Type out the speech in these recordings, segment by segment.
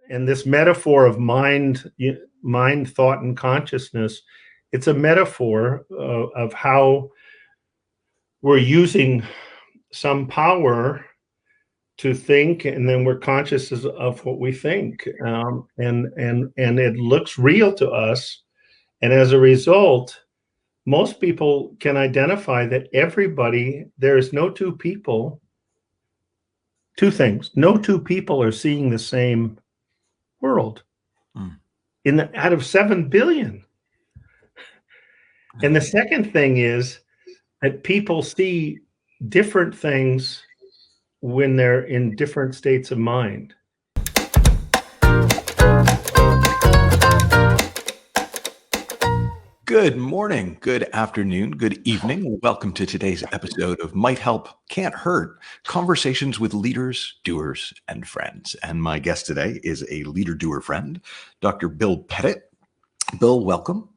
this metaphor of mind, thought, and consciousness, it's a metaphor of how we're using some power to think, and then we're conscious of what we think, and it looks real to us, and as a result, most people can identify that there is no two people. Two things: no two people are seeing the same world out of 7 billion. And the second thing is that people see different things when they're in different states of mind. Good morning, good afternoon, good evening. Welcome to today's episode of Might Help, Can't Hurt, Conversations with Leaders, Doers, and Friends. And my guest today is a leader-doer friend, Dr. Bill Pettit. Bill, welcome.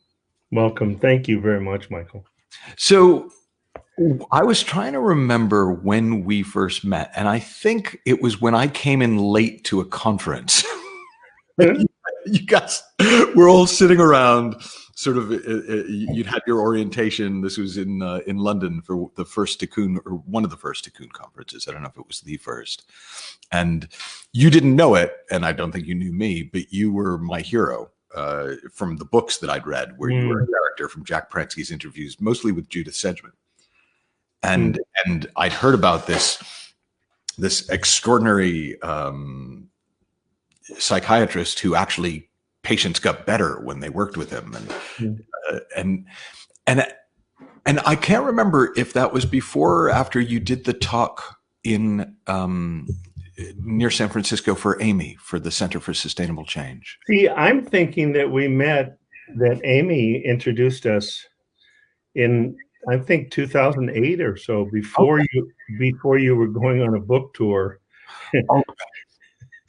Welcome. Thank you very much, Michael. So I was trying to remember when we first met, and I think it was when I came in late to a conference. You guys were all sitting around, sort of, you'd had your orientation. This was in London for the first Tikkun, or one of the first Tikkun conferences. I don't know if it was the first. And you didn't know it, and I don't think you knew me, but you were my hero from the books that I'd read, where you were a character from Jack Pransky's interviews, mostly with Judith Sedgman. And I'd heard about this extraordinary psychiatrist who actually patients got better when they worked with him, and I can't remember if that was before or after you did the talk in near San Francisco for Amy, for the Center for Sustainable Change. See, I'm thinking that we met, that Amy introduced us in, I think, 2008 or so, before you were going on a book tour.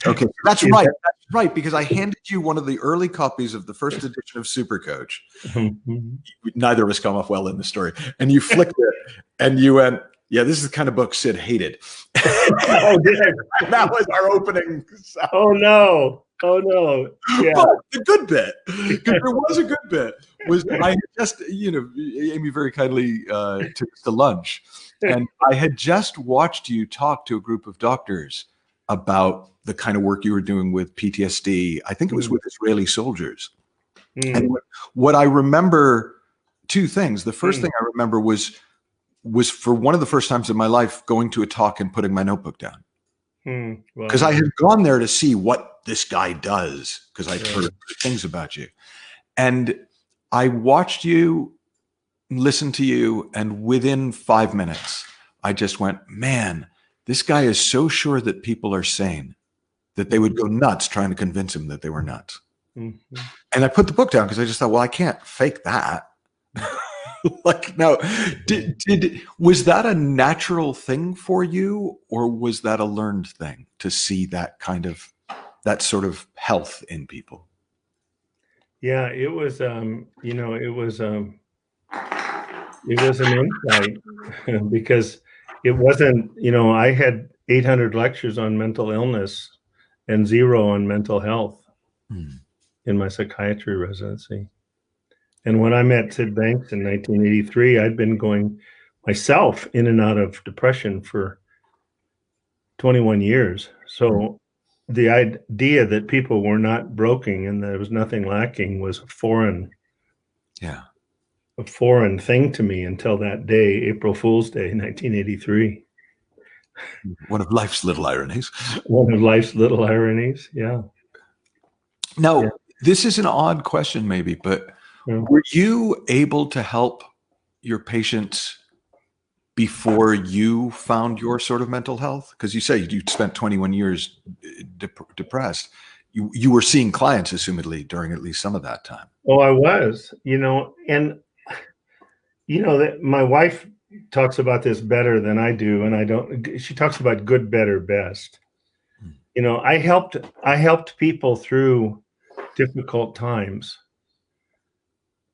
Okay, that's right. That's right, because I handed you one of the early copies of the first edition of Supercoach. Neither of us come off well in the story. And you flicked it, and you went, "Yeah, this is the kind of book Sid hated." Oh, did I? That was our opening. Oh no! Yeah. But the good bit, because there was a good bit, was I had just, Amy very kindly took us to lunch, and I had just watched you talk to a group of doctors about the kind of work you were doing with PTSD. I think it was with Israeli soldiers. And what I remember, two things. The first thing I remember was for one of the first times in my life going to a talk and putting my notebook down. Because I had gone there to see what this guy does, because I'd heard things about you. And I watched you, listened to you, and within 5 minutes, I just went, man, this guy is so sure that people are sane that they would go nuts trying to convince him that they were nuts. And I put the book down because I just thought, well, I can't fake that. No, was that a natural thing for you, or was that a learned thing to see that sort of health in people? Yeah, it was, it was an insight because it wasn't, I had 800 lectures on mental illness and 0 on mental health in my psychiatry residency. And when I met Sid Banks in 1983, I'd been going myself in and out of depression for 21 years. So the idea that people were not broken and there was nothing lacking was a foreign thing to me until that day, April Fool's Day, 1983. One of life's little ironies. Yeah. Now, this is an odd question maybe, but were you able to help your patients before you found your sort of mental health? Because you say you spent 21 years depressed. You were seeing clients, assumedly, during at least some of that time. Oh, I was, and that my wife talks about this better than I do, and I don't. She talks about good, better, best. I helped people through difficult times.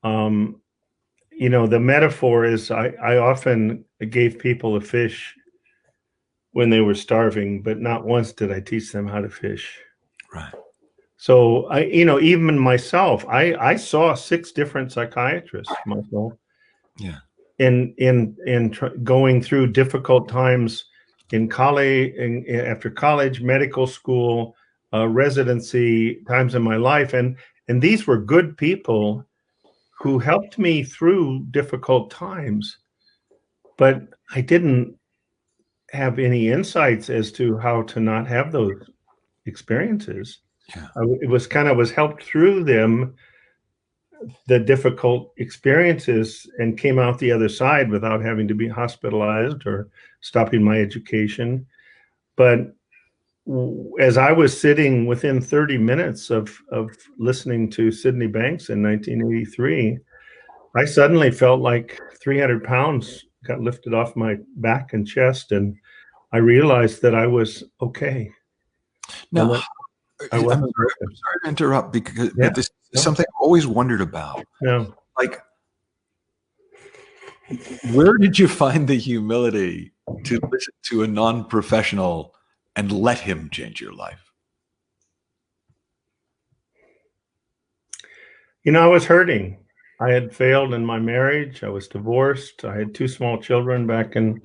The metaphor is I often gave people a fish when they were starving, but not once did I teach them how to fish. Right. So even myself, I saw 6 different psychiatrists myself. Yeah. Going through difficult times in college, after college, medical school, residency times in my life, and these were good people who helped me through difficult times, but I didn't have any insights as to how to not have those experiences. Yeah. It was helped through them, the difficult experiences, and came out the other side without having to be hospitalized or stopping my education. But as I was sitting within 30 minutes of listening to Sid Banks in 1983, I suddenly felt like 300 pounds got lifted off my back and chest, and I realized that I was okay. Now, I wasn't I'm sorry to interrupt, because Yeah. but this is something I've always wondered about. Yeah. Like, where did you find the humility to listen to a non-professional and let him change your life? I was hurting. I had failed in my marriage. I was divorced. I had 2 small children back in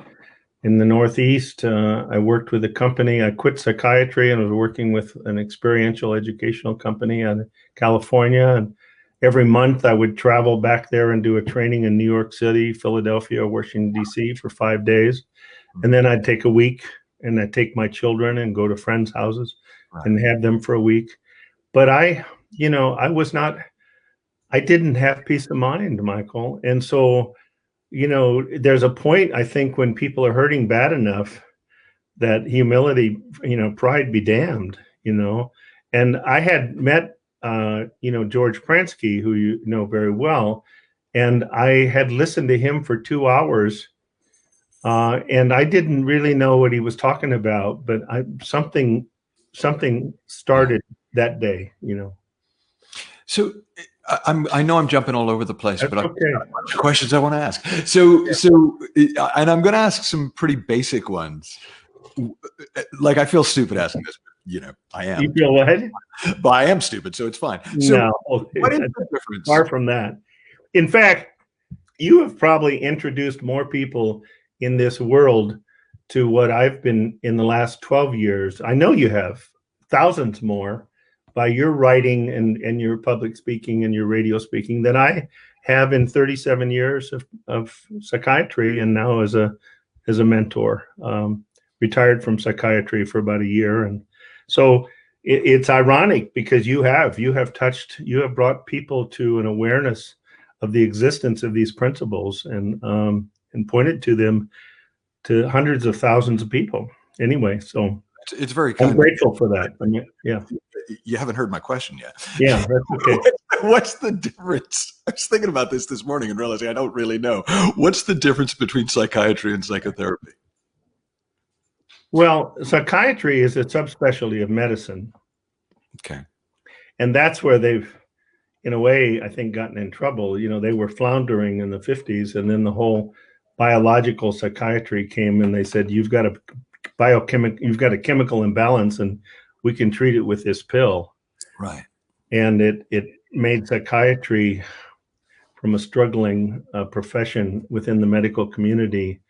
the Northeast. I worked with a company. I quit psychiatry and was working with an experiential educational company out of California. And every month I would travel back there and do a training in New York City, Philadelphia, Washington, D.C. for 5 days. And then I'd take a week and I'd take my children and go to friends' houses and have them for a week. But I didn't have peace of mind, Michael. And so, there's a point, I think, when people are hurting bad enough that humility, pride be damned, And I had met, George Pransky, who you know very well, and I had listened to him for 2 hours, and I didn't really know what he was talking about, but something started that day, So I know I'm jumping all over the place, That's but I've okay. got a bunch of questions I want to ask. So, and I'm going to ask some pretty basic ones. Like, I feel stupid asking this, but, I am. You feel what? But I am stupid, so it's fine. So, No, what is the difference? far from that. In fact, you have probably introduced more people in this world to what I've been in the last 12 years. I know you have thousands more by your writing and your public speaking and your radio speaking than I have in 37 years of psychiatry, and now as a mentor. Retired from psychiatry for about a year, and so it's ironic because you have brought people to an awareness of the existence of these principles and pointed to them to hundreds of thousands of people. Anyway, so it's very kind. I'm grateful for that. Yeah. You haven't heard my question yet. Yeah, that's okay. What's the difference? I was thinking about this morning and realizing I don't really know. What's the difference between psychiatry and psychotherapy? Well, psychiatry is a subspecialty of medicine. Okay. And that's where they've, in a way, I think, gotten in trouble. They were floundering in the 50s, and then the whole biological psychiatry came, and they said, you've got a chemical imbalance, and we can treat it with this pill. Right. And it made psychiatry, from a struggling profession within the medical community,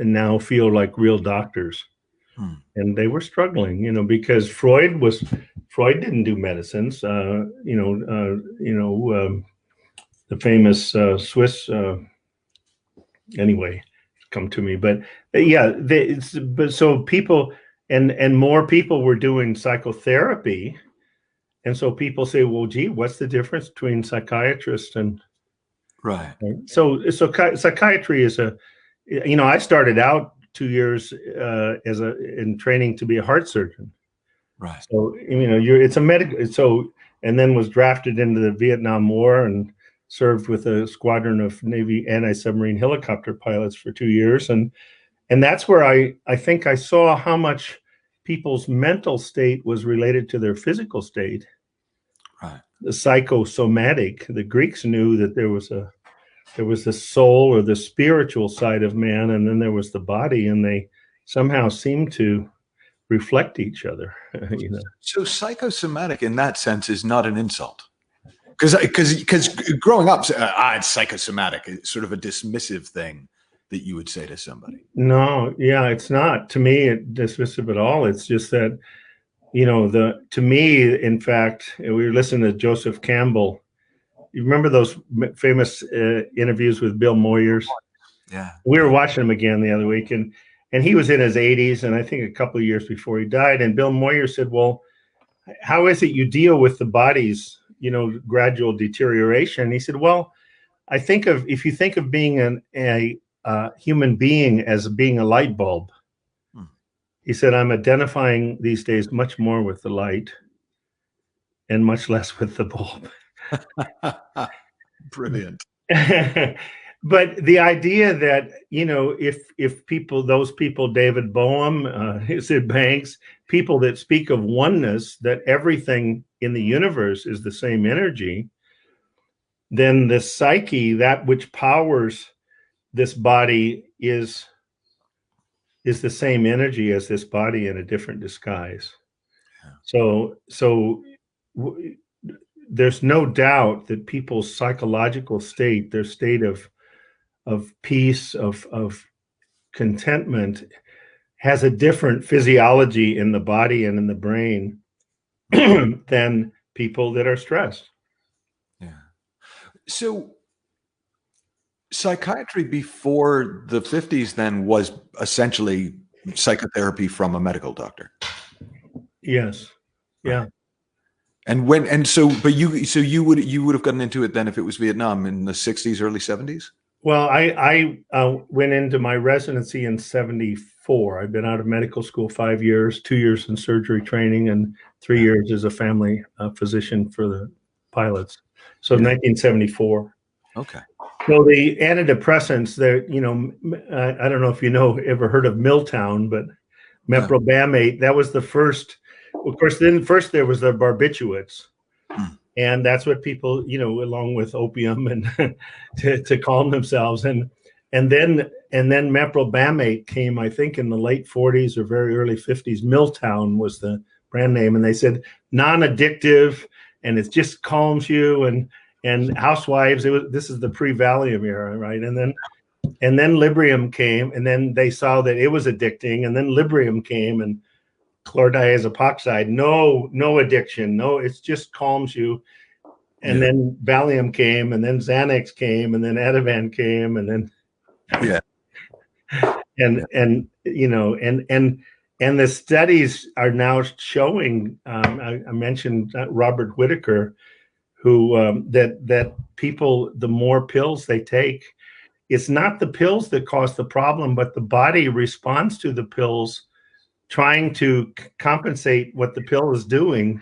and now feel like real doctors. And they were struggling, because Freud didn't do medicines. The famous Swiss. Anyway, come to me, but yeah, so people and more people were doing psychotherapy, and so people say, well, gee, what's the difference between psychiatrist and right? So psychiatry is I started out 2 years in training to be a heart surgeon. Right. So it's a medical. So and then was drafted into the Vietnam War and served with a squadron of Navy anti-submarine helicopter pilots for 2 years, and that's where I think I saw how much people's mental state was related to their physical state. Right. The psychosomatic. The Greeks knew that there was the soul or the spiritual side of man, and then there was the body, and they somehow seemed to reflect each other. You know. So psychosomatic in that sense is not an insult. Because growing up, it's psychosomatic. It's sort of a dismissive thing that you would say to somebody. No, yeah, it's not. To me, it dismissive at all. It's just that, you know, to me, in fact, we were listening to Joseph Campbell. You remember those famous interviews with Bill Moyers? Yeah. We were watching him again the other week, and he was in his 80s, and I think a couple of years before he died. And Bill Moyers said, "Well, how is it you deal with the body's, you know, gradual deterioration?" And he said, "Well, if you think of being a human being as being a light bulb," he said, "I'm identifying these days much more with the light and much less with the bulb." Brilliant. But the idea that, you know, if people, those people, David Boehm, Sid Banks, people that speak of oneness, that everything in the universe is the same energy, then the psyche, that which powers this body, is the same energy as this body in a different disguise. Yeah. So there's no doubt that people's psychological state, their state of peace, of contentment, has a different physiology in the body and in the brain than people that are stressed. Yeah. So psychiatry before the 50s then was essentially psychotherapy from a medical doctor. Yes. Yeah. Right. But you would have gotten into it then if it was Vietnam in the 60s, early 70s? Well, I went into my residency in 74. I've been out of medical school 5 years, 2 years in surgery training, and 3 years as a family physician for the pilots. So 1974. Okay. So the antidepressants, they're, you know, I don't know if you know, ever heard of Milltown, but meprobamate, that was the first. Of course, then first there was the barbiturates. And that's what people, you know, along with opium and to calm themselves. And then meprobamate came, I think, in the late 40s or very early 50s. Milltown was the brand name. And they said non-addictive, and it just calms you. And housewives, this is the pre-Valium era, right? And then Librium came, and then they saw that it was addicting. And then Librium came, and chlordiazepoxide, no addiction, no, it just calms you. And then Valium came, and then Xanax came, and then Ativan came, and then and you know, and the studies are now showing. I mentioned Robert Whitaker, who that people, the more pills they take, it's not the pills that cause the problem, but the body responds to the pills, trying to compensate what the pill is doing.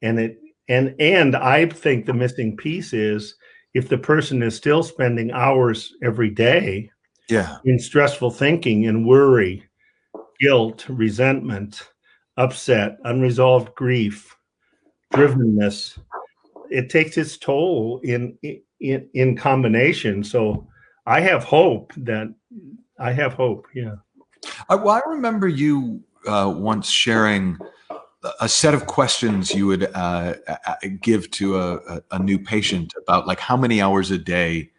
And I think the missing piece is if the person is still spending hours every day in stressful thinking and worry, guilt, resentment, upset, unresolved grief, drivenness, it takes its toll in combination. So I have hope. Yeah. Well, I remember you once sharing a set of questions you would give to a new patient about, like, how many hours a day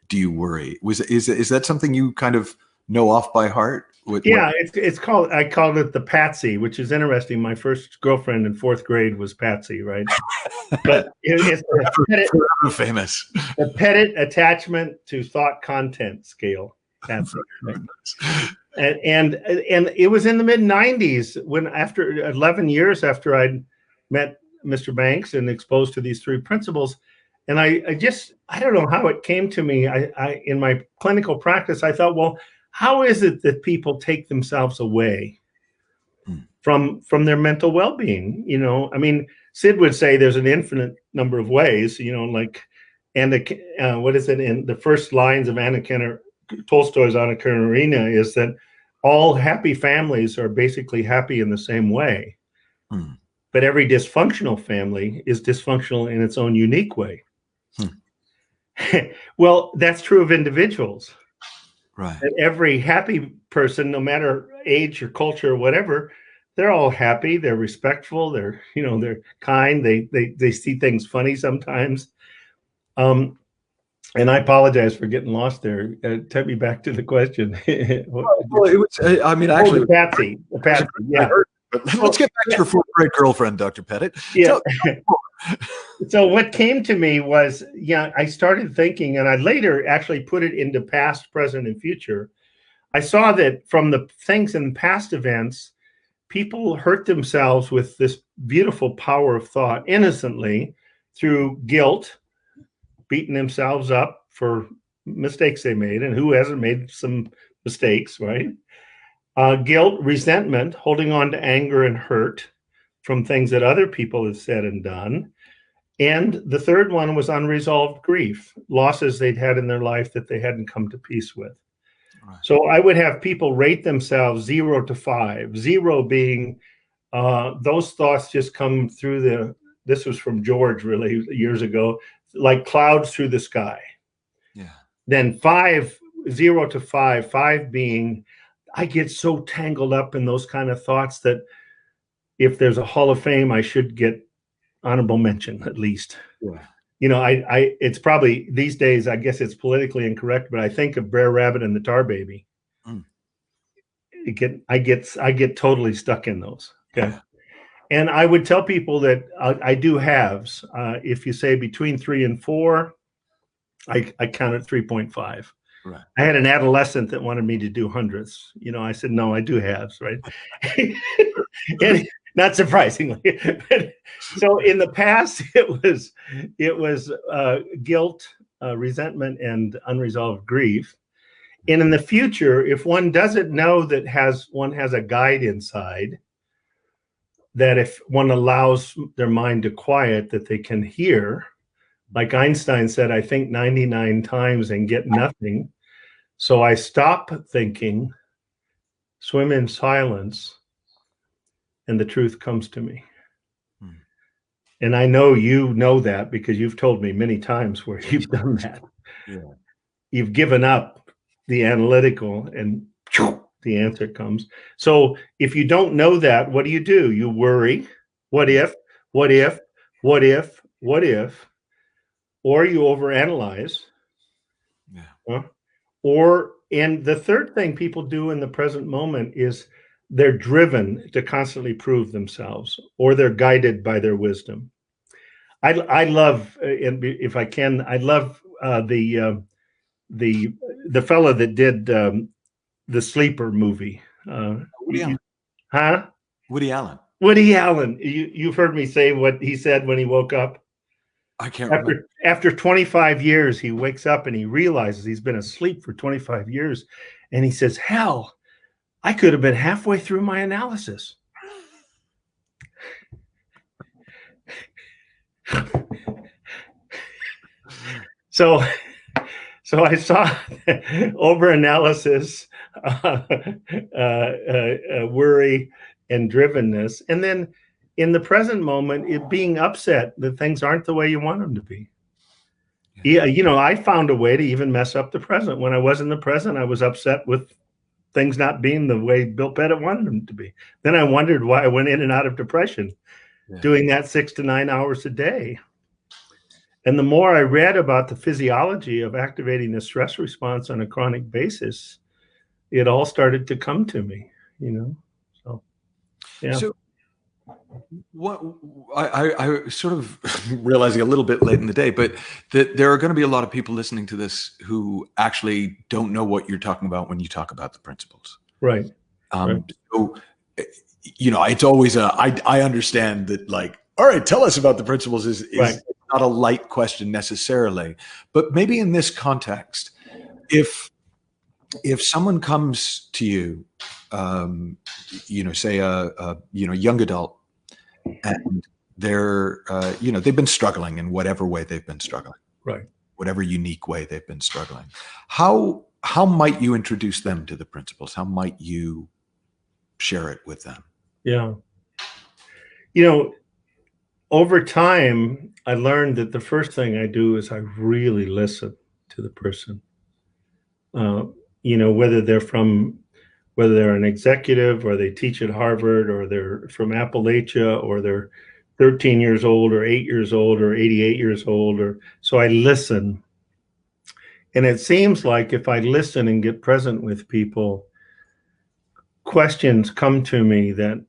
do you worry? Is that something you kind of know off by heart? It's called, I called it the Patsy, which is interesting. My first girlfriend in 4th grade was Patsy, right? But it's forever famous. The Pettit attachment to thought content scale. Patsy. Right? And it was in the mid 90s when, after 11 years after I'd met Mr. Banks and exposed to these 3 principles, and I don't know how it came to me. I in my clinical practice, I thought, well, how is it that people take themselves away from their mental well-being? You know, I mean, Sid would say there's an infinite number of ways, you know, like, and what is it in the first lines of Tolstoy's Anna Karenina is that all happy families are basically happy in the same way. But every dysfunctional family is dysfunctional in its own unique way. Well, that's true of individuals. Right. That every happy person, no matter age or culture or whatever, they're all happy. They're respectful. They're, they're kind. They see things funny sometimes. And I apologize for getting lost there. Take me back to the question. Well, it was, I mean, actually, Patsy. Yeah. But let's get back to your fourth grade girlfriend, Dr. Pettit. Yeah. So what came to me was, I started thinking, and I later actually put it into past, present, and future. I saw that from the things in past events, people hurt themselves with this beautiful power of thought innocently through guilt, beating themselves up for mistakes they made, and who hasn't made some mistakes, right? Guilt, resentment, holding on to anger and hurt from things that other people have said and done. And the third one was unresolved grief, losses they'd had in their life that they hadn't come to peace with. Right. So I would have people rate themselves 0 to 5, 0 being those thoughts just come through this was from George really years ago, like clouds through the sky. Yeah. Then 0 to 5, 5 being, I get so tangled up in those kind of thoughts that if there's a Hall of Fame, I should get honorable mention at least. Yeah. It's probably these days, I guess it's politically incorrect, but I think of Brer Rabbit and the Tar Baby. Mm. I get totally stuck in those. Okay. Yeah. And I would tell people that I do halves. If you say between 3 and 4, I count at 3.5. Right. I had an adolescent that wanted me to do hundredths. I said, no, I do halves, right? And not surprisingly. So in the past, it was guilt, resentment, and unresolved grief. And in the future, if one doesn't know that one has a guide inside, that if one allows their mind to quiet, that they can hear, like Einstein said, I think 99 times and get nothing. So I stop thinking, swim in silence, and the truth comes to me. Hmm. And I know you know that because you've told me many times where you've done that. Yeah. You've given up the analytical and the answer comes. So if you don't know that, what do? You worry. What if, what if, what if, what if, or you overanalyze. Yeah. And the third thing people do in the present moment is they're driven to constantly prove themselves, or they're guided by their wisdom. I love, and if I can, I love the fellow that did the Sleeper movie. Woody Allen. Huh? Woody Allen. Woody Allen. You've heard me say what he said when he woke up. I can't remember. After 25 years, he wakes up and he realizes he's been asleep for 25 years. And he says, hell, I could have been halfway through my analysis. So I saw overanalysis, worry, and drivenness. And then in the present moment, it being upset that things aren't the way you want them to be. Yeah, I found a way to even mess up the present. When I was in the present, I was upset with things not being the way Bill Pettit wanted them to be. Then I wondered why I went in and out of depression, doing that 6 to 9 hours a day. And the more I read about the physiology of activating the stress response on a chronic basis, it all started to come to me, So, yeah. So what I sort of realizing a little bit late in the day, but that there are going to be a lot of people listening to this who actually don't know what you're talking about when you talk about the principles. Right. So, it's always I understand that, like, all right, tell us about the principles is right. Not a light question necessarily, but maybe in this context, if someone comes to you, say a young adult, and they're they've been struggling in whatever way they've been struggling, right? Whatever unique way they've been struggling. How might you introduce them to the principles? How might you share it with them? Yeah. Over time, I learned that the first thing I do is I really listen to the person. Whether they're from whether they're an executive or they teach at Harvard or they're from Appalachia or they're 13 years old or 8 years old or 88 years old. Or so I listen. And it seems like if I listen and get present with people, questions come to me that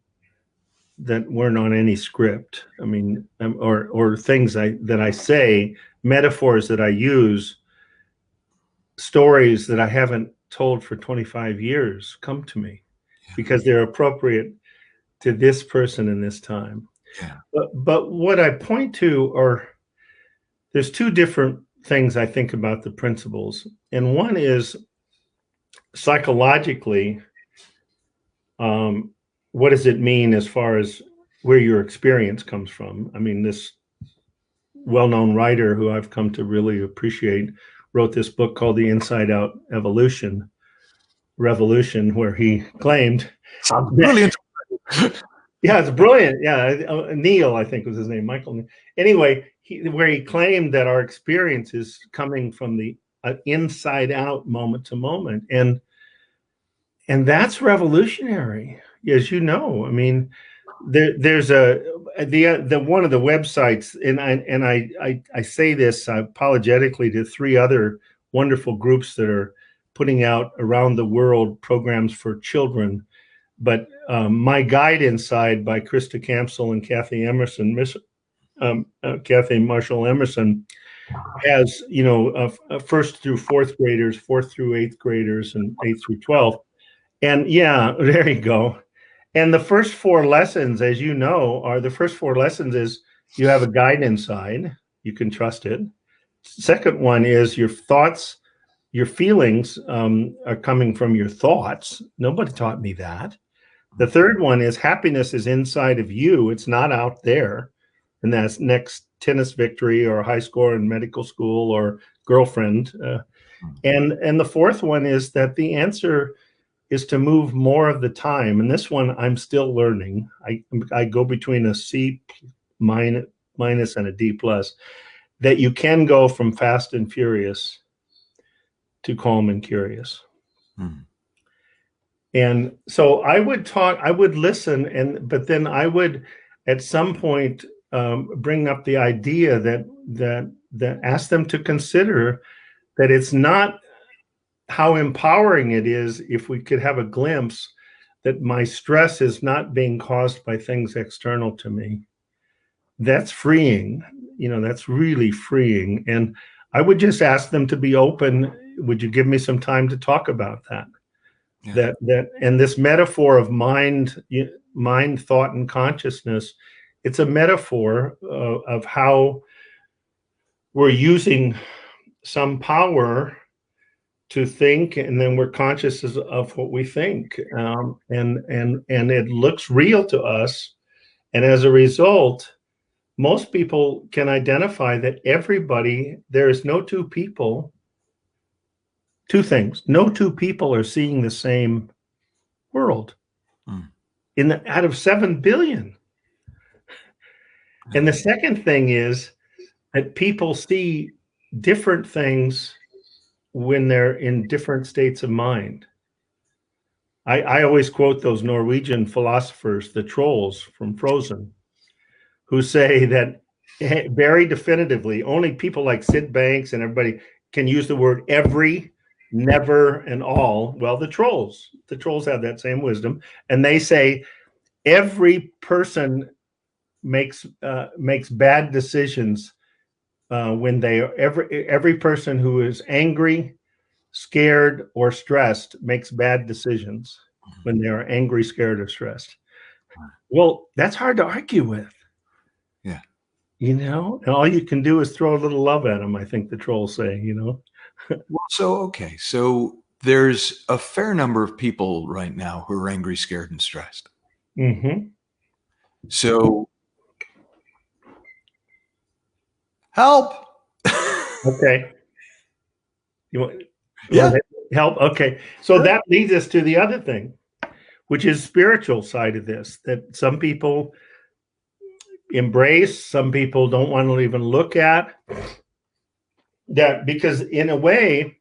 weren't on any script. I mean, or things that I say, metaphors that I use, stories that I haven't told for 25 years come to me because they're appropriate to this person in this time. Yeah. But what I point to are, there's two different things I think about the principles. And one is psychologically, what does it mean as far as where your experience comes from? I mean, this well-known writer who I've come to really appreciate wrote this book called The Inside Out Revolution, where he claimed, brilliant. Yeah, it's brilliant. Yeah, Neil, I think was his name, Michael. Anyway, where he claimed that our experience is coming from the inside out, moment to moment, and that's revolutionary, as you know. I mean, there's the one of the websites, and I say this apologetically to three other wonderful groups that are putting out around the world programs for children. But My Guide Inside by Krista Campsell and Kathy Emerson, Kathy Marshall Emerson, has, you know, first through fourth graders, fourth through eighth graders, and 8th through 12th. And yeah, there you go. And the first four lessons, as you know, the first four lessons is you have a guide inside, you can trust it. Second one is your thoughts, your feelings are coming from your thoughts. Nobody taught me that. The third one is happiness is inside of you. It's not out there. And that's next tennis victory or high score in medical school or girlfriend. And the fourth one is that the answer is to move more of the time. And this one I'm still learning. I go between a C minus and a D plus, that you can go from fast and furious to calm and curious. And so I would listen, but then I would at some point bring up the idea that ask them to consider that it's not how empowering it is if we could have a glimpse that my stress is not being caused by things external to me. That's freeing, you know, that's really freeing. And I would just ask them to be open. Would you give me some time to talk about that? Yeah. And this metaphor of mind, thought, and consciousness, it's a metaphor of how we're using some power to think, and then we're conscious of what we think, and it looks real to us. And as a result, most people can identify that there is no two people. Two things. No two people are seeing the same world out of 7 billion. And the second thing is that people see different things when they're in different states of mind. I always quote those Norwegian philosophers, the trolls from Frozen, who say that very definitively, only people like Sid Banks and everybody can use the word every, never, and all. Well, the trolls have that same wisdom, and they say every person makes bad decisions when every person who is angry, scared, or stressed makes bad decisions when they are angry, scared, or stressed. Well, that's hard to argue with. Yeah. You know, and all you can do is throw a little love at them, I think the trolls say, you know. Well, so there's a fair number of people right now who are angry, scared, and stressed. Mm-hmm. So help. Okay. You want help? Okay. So that leads us to the other thing, which is spiritual side of this, that some people embrace, some people don't want to even look at. That because in a way,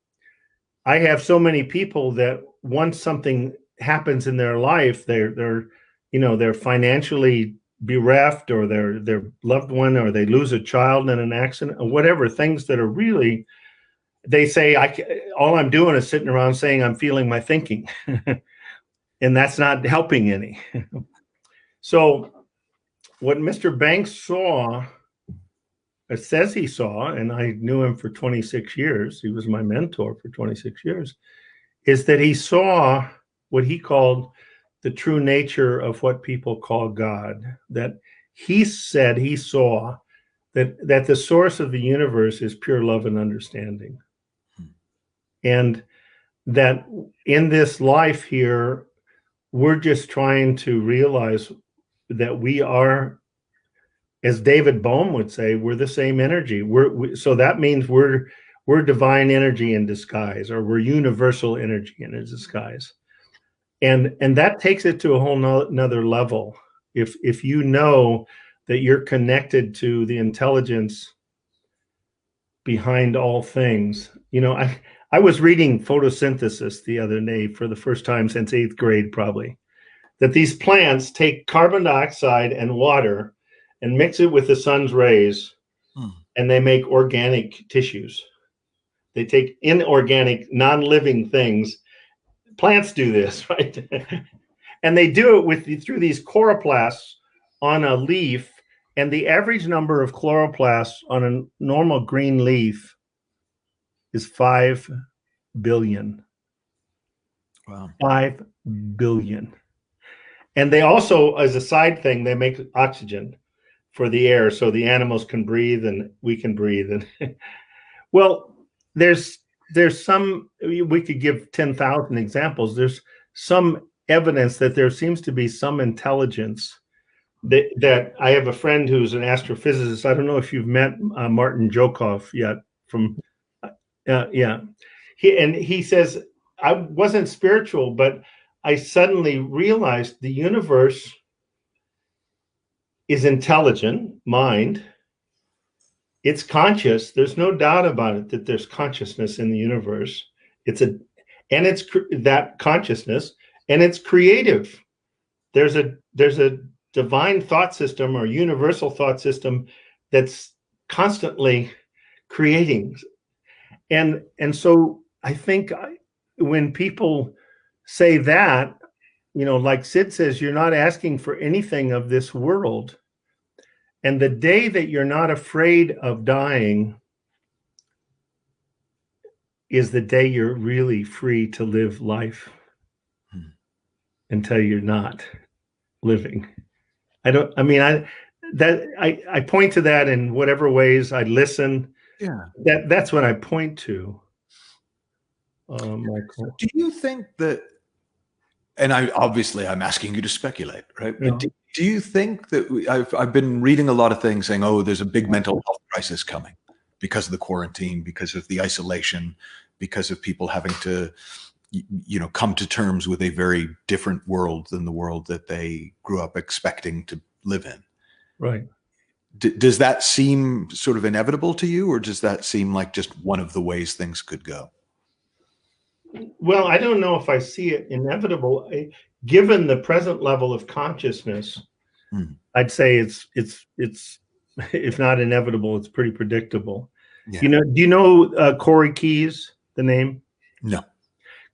I have so many people that once something happens in their life, they're they're financially bereft, or their loved one, or they lose a child in an accident, or whatever, things that are really, they say, all I'm doing is sitting around saying I'm feeling my thinking. And that's not helping any. So what Mr. Banks saw, it says he saw, and I knew him for 26 years, he was my mentor for 26 years, is that he saw what he called the true nature of what people call God. That he said he saw that the source of the universe is pure love and understanding. And that in this life here, we're just trying to realize that we are, as David Bohm would say, we're the same energy. So that means we're divine energy in disguise, or we're universal energy in a disguise. And that takes it to a whole nother level. If you know that you're connected to the intelligence behind all things. I was reading photosynthesis the other day for the first time since 8th grade, probably, that these plants take carbon dioxide and water and mix it with the sun's rays, and they make organic tissues. They take inorganic, non-living things. Plants do this, right? And they do it through these chloroplasts on a leaf, and the average number of chloroplasts on a normal green leaf is 5 billion. Wow. 5 billion. And they also, as a side thing, they make oxygen for the air so the animals can breathe and we can breathe. And well, there's some, we could give 10,000 examples. There's some evidence that there seems to be some intelligence that I have a friend who's an astrophysicist. I don't know if you've met Martin Jokoff yet from, yeah. He says, I wasn't spiritual, but I suddenly realized the universe is intelligent, mind. It's conscious. There's no doubt about it that there's consciousness in the universe. It's that consciousness, and it's creative. There's a divine thought system or universal thought system that's constantly creating. And so I think when people say that, like Sid says, you're not asking for anything of this world. And the day that you're not afraid of dying is the day you're really free to live life until you're not living. I point to that in whatever ways I listen. Yeah. That's what I point to. Michael. Do you think that, and I'm asking you to speculate, right? No. But do you think that I've been reading a lot of things saying, oh, there's a big mental health crisis coming because of the quarantine, because of the isolation, because of people having to, come to terms with a very different world than the world that they grew up expecting to live in. Right. Does that seem sort of inevitable to you, or does that seem like just one of the ways things could go? Well, I don't know if I see it inevitable. Given the present level of consciousness, I'd say it's if not inevitable, it's pretty predictable. Yeah. Do you know Corey Keyes, the name? No.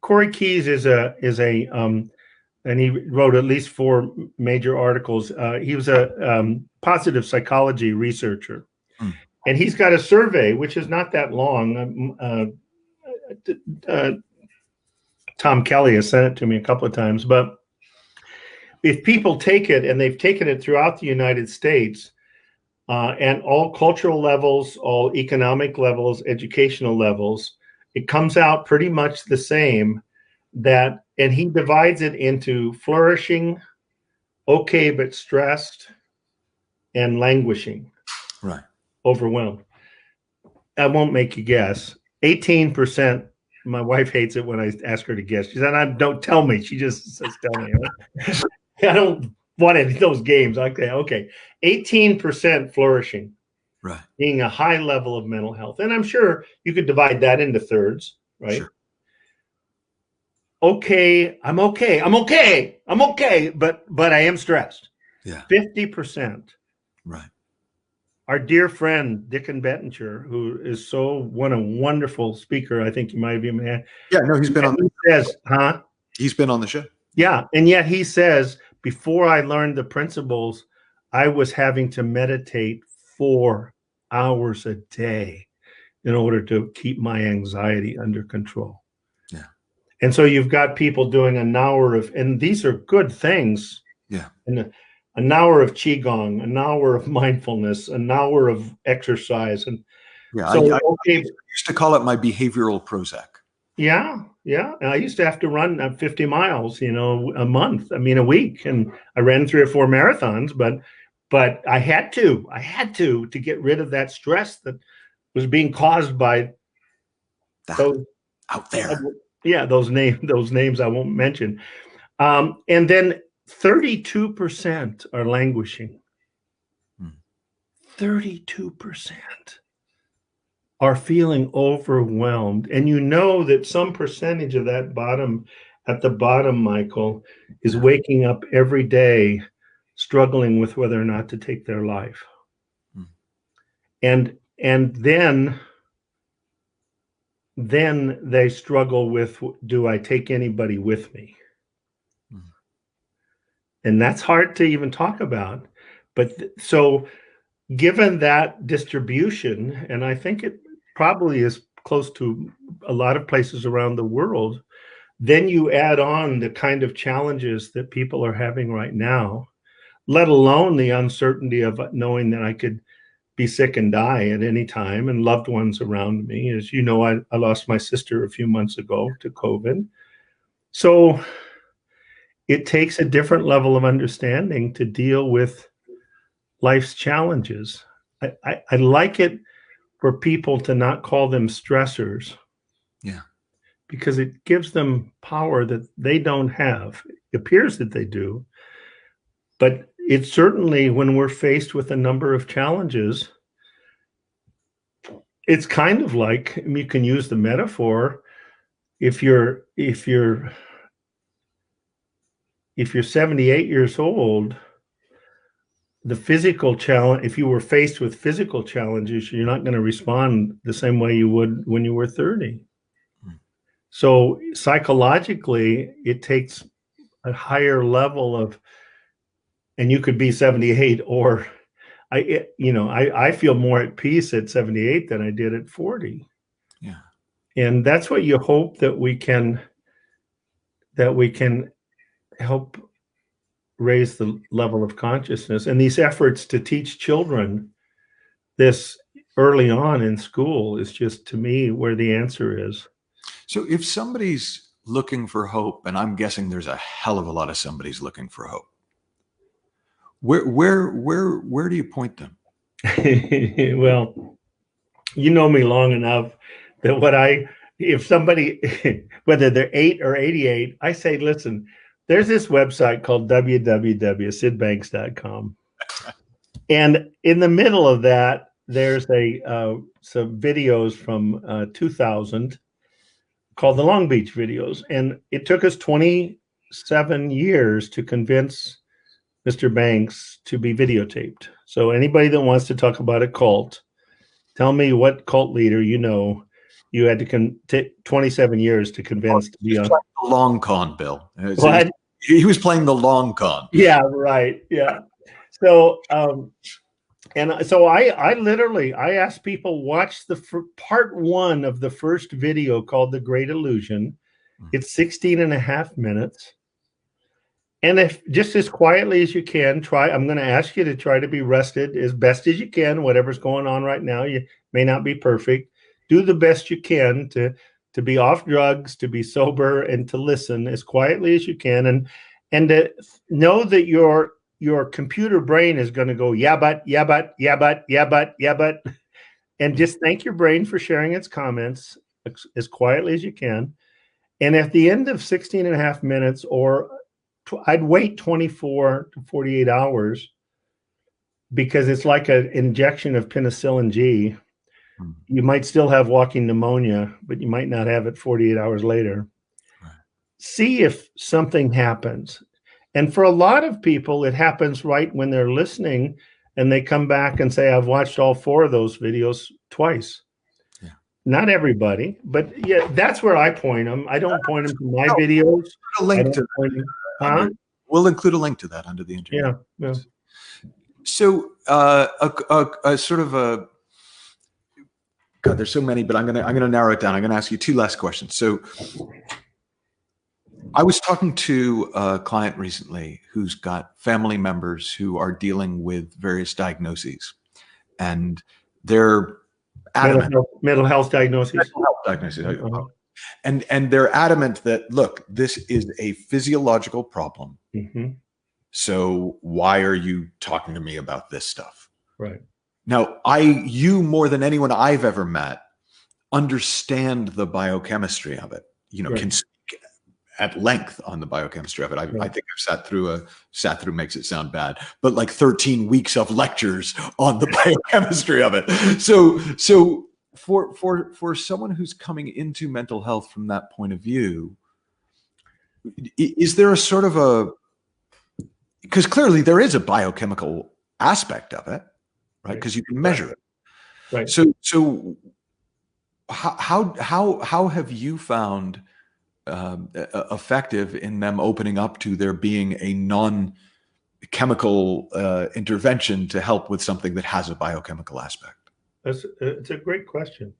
Corey Keyes is a and he wrote at least 4 major articles. He was a positive psychology researcher, and he's got a survey which is not that long. Tom Kelly has sent it to me a couple of times, but if people take it, and they've taken it throughout the United States, and all cultural levels, all economic levels, educational levels, it comes out pretty much the same. And he divides it into flourishing, okay but stressed, and languishing. Right. Overwhelmed. I won't make you guess. 18%. My wife hates it when I ask her to guess. She said, "Don't tell me." She just says, "Tell me." I don't want any of those games. Okay. 18% flourishing. Right. Being a high level of mental health. And I'm sure you could divide that into thirds, right? Sure. okay, I'm okay, I'm okay, I'm okay, but I am stressed. Yeah. 50%. Right. Our dear friend Dickon Bettinger, who is a wonderful speaker, I think you might have even had. Yeah, no, he's been on. He says, huh? He's been on the show. Yeah, and yet he says, before I learned the principles, I was having to meditate 4 hours a day in order to keep my anxiety under control. Yeah. And so you've got people doing an hour of, and these are good things. Yeah. And an hour of qigong, an hour of mindfulness, an hour of exercise, and yeah, so I used to call it my behavioral Prozac. Yeah, yeah. And I used to have to run 50 miles, a month. I mean, a week, and I ran 3 or 4 marathons, but I had to get rid of that stress that was being caused by those out there. Yeah, those names I won't mention. And then 32% are languishing. 32% are feeling overwhelmed. And you know that some percentage of that at the bottom, Michael, is waking up every day struggling with whether or not to take their life. And then they struggle with, do I take anybody with me? And that's hard to even talk about. But so given that distribution, and I think it probably is close to a lot of places around the world, then you add on the kind of challenges that people are having right now, let alone the uncertainty of knowing that I could be sick and die at any time, and loved ones around me. As you know, I lost my sister a few months ago to COVID. So it takes a different level of understanding to deal with life's challenges. I like it for people to not call them stressors. Yeah. Because it gives them power that they don't have. It appears that they do. But it's certainly, when we're faced with a number of challenges, it's kind of like, you can use the metaphor, if you're 78 years old, the physical challenge, if you were faced with physical challenges, you're not going to respond the same way you would when you were 30. So psychologically, it takes a higher level of, and you could be 78, or I feel more at peace at 78 than I did at 40. Yeah. And that's what you hope that we can help raise the level of consciousness. And these efforts to teach children this early on in school is just, to me, where the answer is. So if somebody's looking for hope, and I'm guessing there's a hell of a lot of somebody's looking for hope, where do you point them? Well, you know me long enough that if somebody, whether they're 8 or 88, I say, listen, there's this website called www.sidbanks.com. And in the middle of that, there's some videos from 2000 called the Long Beach videos. And it took us 27 years to convince Mr. Banks to be videotaped. So anybody that wants to talk about a cult, tell me what cult leader you had to take 27 years to convince to be on. The long con, Bill. What? He was playing the long con. Yeah, right. Yeah. So, and so I literally asked people, watch part 1 of the first video called The Great Illusion. It's 16 and a half minutes. And if just as quietly as you can, I'm going to ask you to try to be rested as best as you can, whatever's going on right now. You may not be perfect. Do the best you can to be off drugs, to be sober, and to listen as quietly as you can. And to know that your computer brain is going to go, yeah, but, and just thank your brain for sharing its comments as quietly as you can. And at the end of 16 and a half minutes, or I'd wait 24 to 48 hours, because it's like an injection of penicillin G. You might still have walking pneumonia, but you might not have it 48 hours later. Right. see if something happens. And for a lot of people, it happens right when they're listening and they come back and say, I've watched all 4 of those videos twice. Yeah. Not everybody, but yeah, that's where I point them. I don't point them to my videos. A link to huh? We'll include a link to that under the interview. Yeah. So a sort of a, God, there's so many, but I'm gonna narrow it down. I'm gonna ask you 2 last questions. So I was talking to a client recently who's got family members who are dealing with various diagnoses, and they're adamant. Mental health diagnoses. Mental health diagnoses. And they're adamant that, look, this is a physiological problem. Mm-hmm. So why are you talking to me about this stuff? Right. Now, you more than anyone I've ever met understand the biochemistry of it. You know, can speak at length on the biochemistry of it. I think I've sat through makes it sound bad, but like 13 weeks of lectures on the biochemistry of it. So for someone who's coming into mental health from that point of view, is there a sort of a, because clearly there is a biochemical aspect of it, right? Because you can measure it. Right. So how have you found effective in them opening up to there being a non-chemical intervention to help with something that has a biochemical aspect? It's a great question.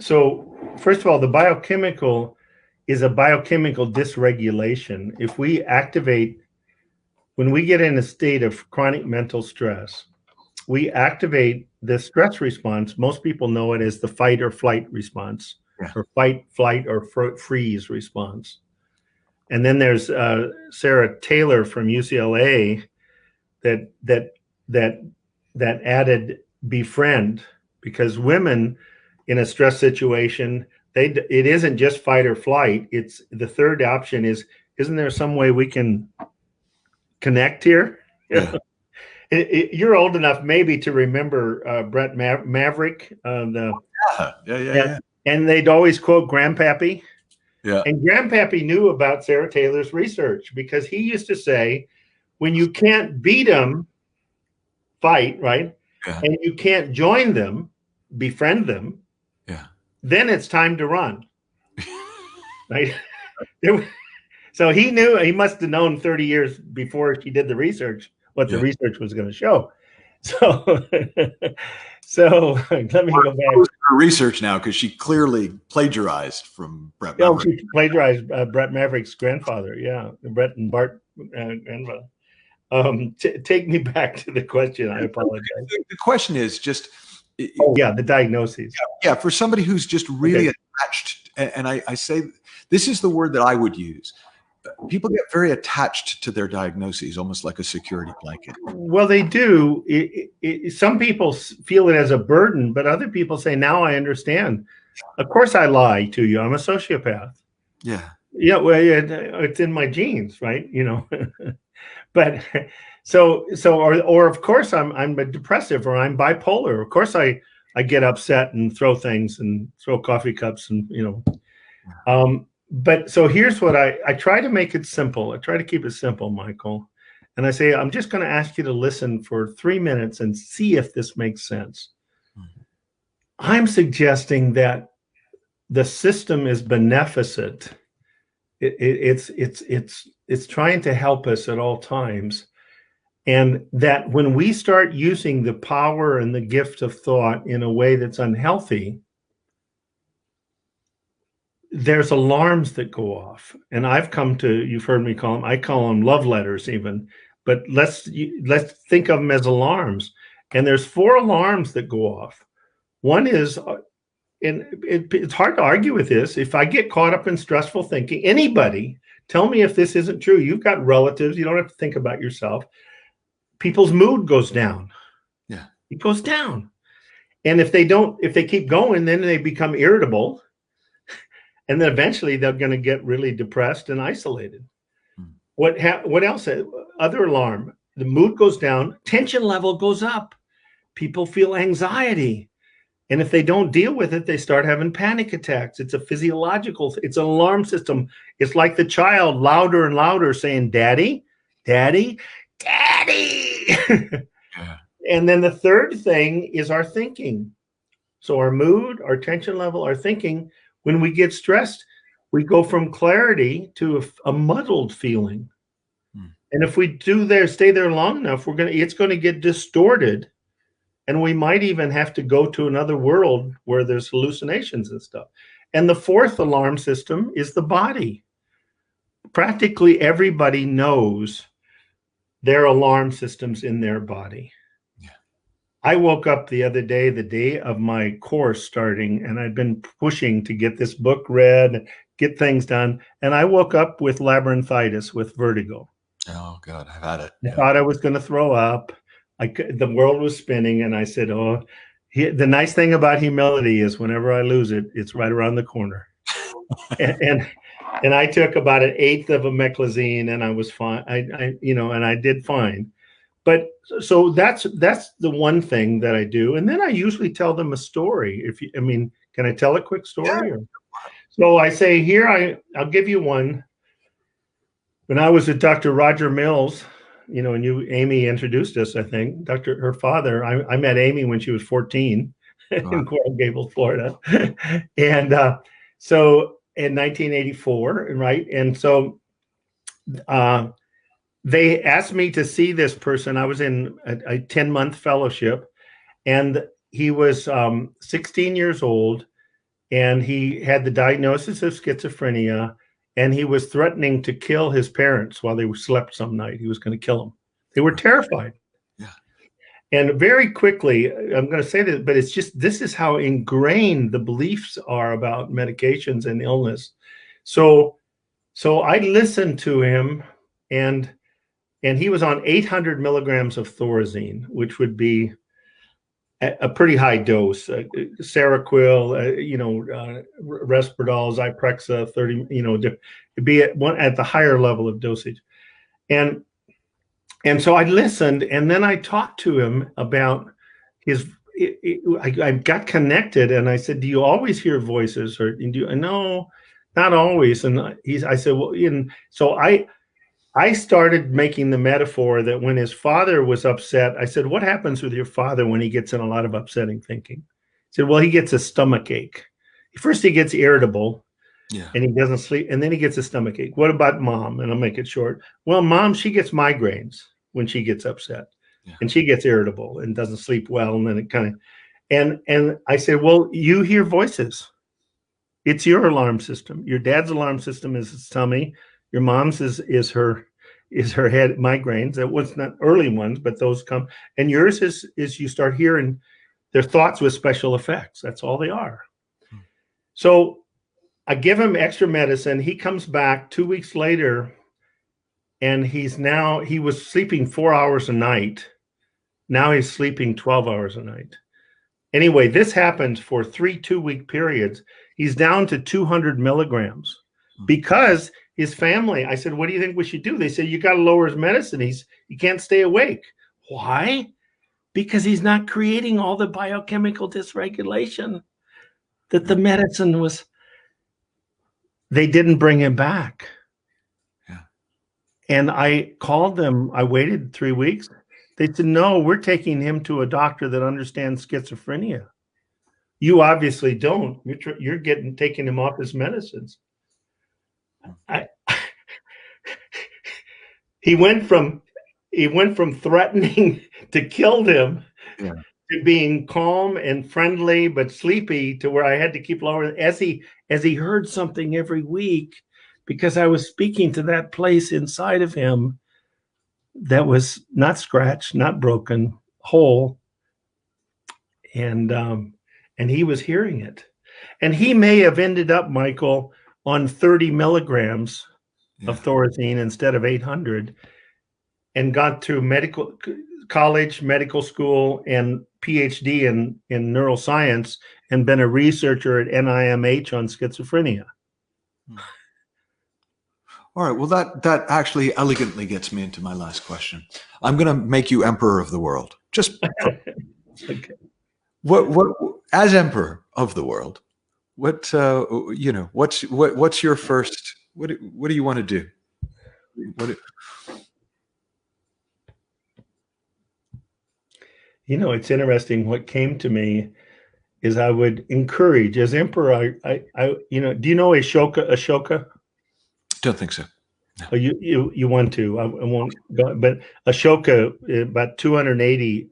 So first of all, the biochemical is a biochemical dysregulation. If we activate, when we get in a state of chronic mental stress, we activate the stress response. Most people know it as the fight or flight response, or fight, flight, or freeze response. And then there's Sarah Taylor from UCLA that added befriend, because women in a stress situation, it isn't just fight or flight. It's the third option is, isn't there some way we can connect here? Yeah. You're old enough maybe to remember Brett Maverick. Yeah. And they'd always quote Grandpappy. Yeah. And Grandpappy knew about Sarah Taylor's research, because he used to say, when you can't beat them, fight, right? Yeah. And you can't join them, befriend them, then it's time to run. Right? So he knew, he must have known 30 years before she did the research what the research was going to show. So let me go back. Her research now, because she clearly plagiarized from Brett Maverick. She plagiarized Brett Maverick's grandfather. Yeah, Brett and Bart grandfather. Take me back to the question. I apologize. The question is just, the diagnoses. Yeah, for somebody who's just really attached, and I say, this is the word that I would use. People get very attached to their diagnoses, almost like a security blanket. Well, they do. Some people feel it as a burden, but other people say, now I understand. Of course I lie to you. I'm a sociopath. Yeah. Yeah, well, it's in my genes, right? You know. But or of course I'm a depressive, or I'm bipolar. Of course I get upset and throw things and throw coffee cups and but so here's what I try to make it simple. I try to keep it simple, Michael. And I say, I'm just going to ask you to listen for 3 minutes and see if this makes sense. I'm suggesting that the system is beneficent. It's trying to help us at all times. And that when we start using the power and the gift of thought in a way that's unhealthy, there's alarms that go off. And I've come to, you've heard me call them, I call them love letters even, but let's think of them as alarms. And there's 4 alarms that go off. One is, and it's hard to argue with this, if I get caught up in stressful thinking, anybody, tell me if this isn't true. You've got relatives, you don't have to think about yourself. People's mood goes down. Yeah. It goes down. And if they keep going, then they become irritable. And then eventually they're going to get really depressed and isolated. What else? Other alarm. The mood goes down. Tension level goes up. People feel anxiety. And if they don't deal with it, they start having panic attacks. It's a physiological, it's an alarm system. It's like the child louder and louder saying, "Daddy, daddy, daddy." Yeah. And then the third thing is our thinking. So our mood, our tension level, our thinking, when we get stressed, we go from clarity to a muddled feeling. And if we stay there long enough, it's going to get distorted. And we might even have to go to another world where there's hallucinations and stuff. And the fourth alarm system is the body. Practically everybody knows their alarm systems in their body. Yeah. I woke up the other day, the day of my course starting, and I'd been pushing to get this book read, get things done. And I woke up with labyrinthitis, with vertigo. Oh, God, I've had it. I thought I was going to throw up. The world was spinning, and I said, "Oh, the nice thing about humility is whenever I lose it, it's right around the corner." and I took about 1/8 of a meclizine, and I was fine. And I did fine. But so that's the one thing that I do, and then I usually tell them a story. Can I tell a quick story? Yeah. So I say, here, I'll give you one. When I was with Dr. Roger Mills, and Amy introduced us, I think, her father, I met Amy when she was 14 in Coral Gables, Florida. And so in 1984, right? And so they asked me to see this person. I was in a 10-month fellowship, and he was 16 years old, and he had the diagnosis of schizophrenia. And he was threatening to kill his parents while they slept some night. He was going to kill them. They were terrified. Yeah. And very quickly, I'm going to say this, but it's just, this is how ingrained the beliefs are about medications and illness. So I listened to him, and he was on 800 milligrams of Thorazine, which would be a pretty high dose. Seroquel, Risperdal, Zyprexa, 30, to be at the higher level of dosage. And so I listened, and then I talked to him about I got connected, and I said, "Do you always hear voices?" Or no, not always. And I said, well, so I started making the metaphor that when his father was upset, I said, "What happens with your father when he gets in a lot of upsetting thinking?" He said, "Well, he gets a stomach ache. First, he gets irritable, and he doesn't sleep, and then he gets a stomach ache. What about mom?" And I'll make it short. "Well, mom, she gets migraines when she gets upset, and she gets irritable and doesn't sleep well, and then it kind of." And I said, "Well, you hear voices. It's your alarm system. Your dad's alarm system is his tummy. Your mom's is her head migraines. That was not early ones, but those come. And yours is you start hearing their thoughts with special effects. That's all they are." So I give him extra medicine. He comes back 2 weeks later, and he was sleeping 4 hours a night. Now he's sleeping 12 hours a night. Anyway, this happened for 3 2-week periods. He's down to 200 milligrams because his family, I said, "What do you think we should do?" They said, "You got to lower his medicine. He can't stay awake." Why? Because he's not creating all the biochemical dysregulation that the medicine was. They didn't bring him back. Yeah. And I called them. I waited 3 weeks. They said, "No, we're taking him to a doctor that understands schizophrenia. You obviously don't. You're taking him off his medicines." He went from threatening to kill them to being calm and friendly but sleepy, to where I had to keep lowering as he heard something every week, because I was speaking to that place inside of him that was not scratched, not broken, whole, and he was hearing it. And he may have ended up, Michael, on 30 milligrams of Thorazine instead of 800, and got through medical school, and PhD in neuroscience, and been a researcher at NIMH on schizophrenia. All right. Well, that actually elegantly gets me into my last question. I'm going to make you emperor of the world. Just okay. What as emperor of the world, what's your first? What do you want to do? It's interesting. What came to me is I would encourage, as emperor, I do you know Ashoka? Don't think so. No. Oh, you want to? I won't go, but Ashoka, about 280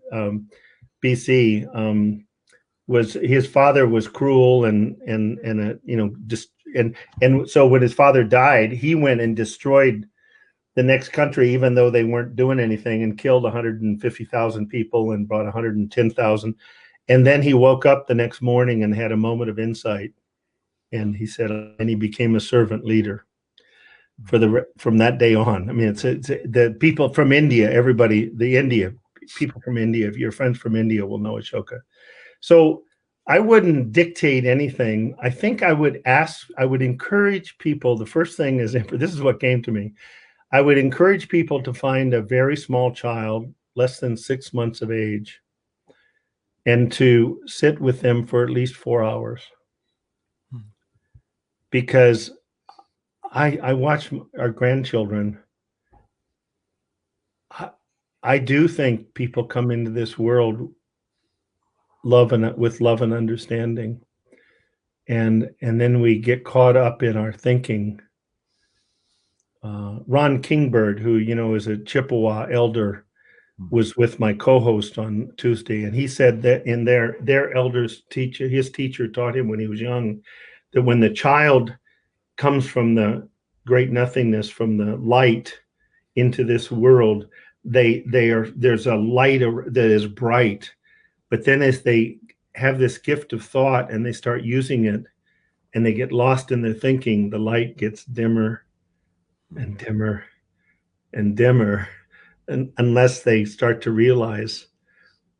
BC, was his father was cruel and so when his father died, he went and destroyed the next country, even though they weren't doing anything, and killed 150,000 people and brought 110,000. And then he woke up the next morning and had a moment of insight, and he said, and he became a servant leader from that day on. I mean, it's the people from India, people from India, if you're friends from India, will know Ashoka. So I wouldn't dictate anything. I think I would encourage people. The first thing is, this is what came to me. I would encourage people to find a very small child, less than 6 months of age, and to sit with them for at least 4 hours. Because I watch our grandchildren. I do think people come into this world with love and understanding. And then we get caught up in our thinking. Ron Kingbird, who is a Chippewa elder, was with my co-host on Tuesday, and he said that in their elders his teacher taught him when he was young, that when the child comes from the great nothingness, from the light into this world, there's a light that is bright, but then as they have this gift of thought and they start using it, and they get lost in their thinking, the light gets dimmer and dimmer and dimmer, and unless they start to realize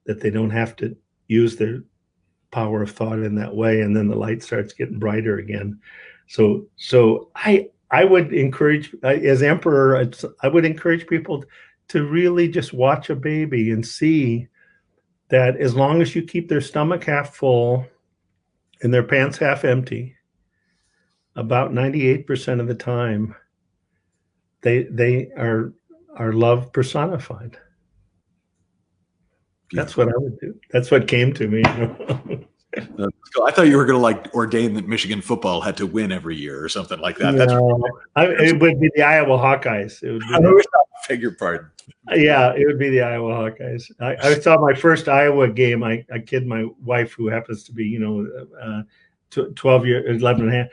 that they don't have to use their power of thought in that way, and then the light starts getting brighter again. So I would encourage, as emperor, I would encourage people to really just watch a baby and see that as long as you keep their stomach half full and their pants half empty, about 98% of the time, they are love personified. That's what I would do. That's what came to me. I thought you were going to ordain that Michigan football had to win every year or something like that. No, it would be the Iowa Hawkeyes. It would be I beg your pardon. Yeah, it would be the Iowa Hawkeyes. I saw my first Iowa game. I kid my wife, who happens to be 12 years, 11 and a half.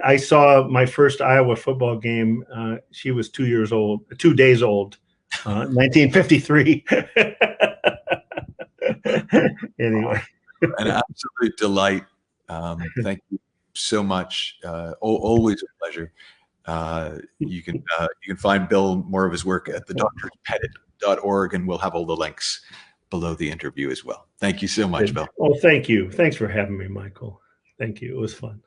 I saw my first Iowa football game. She was 2 days old, 1953. Anyway. An absolute delight. Thank you so much. Always a pleasure. You can find Bill, more of his work, at thedoctorspettit.org, and we'll have all the links below the interview as well. Thank you so much, Bill. Well, thank you. Thanks for having me, Michael. Thank you. It was fun.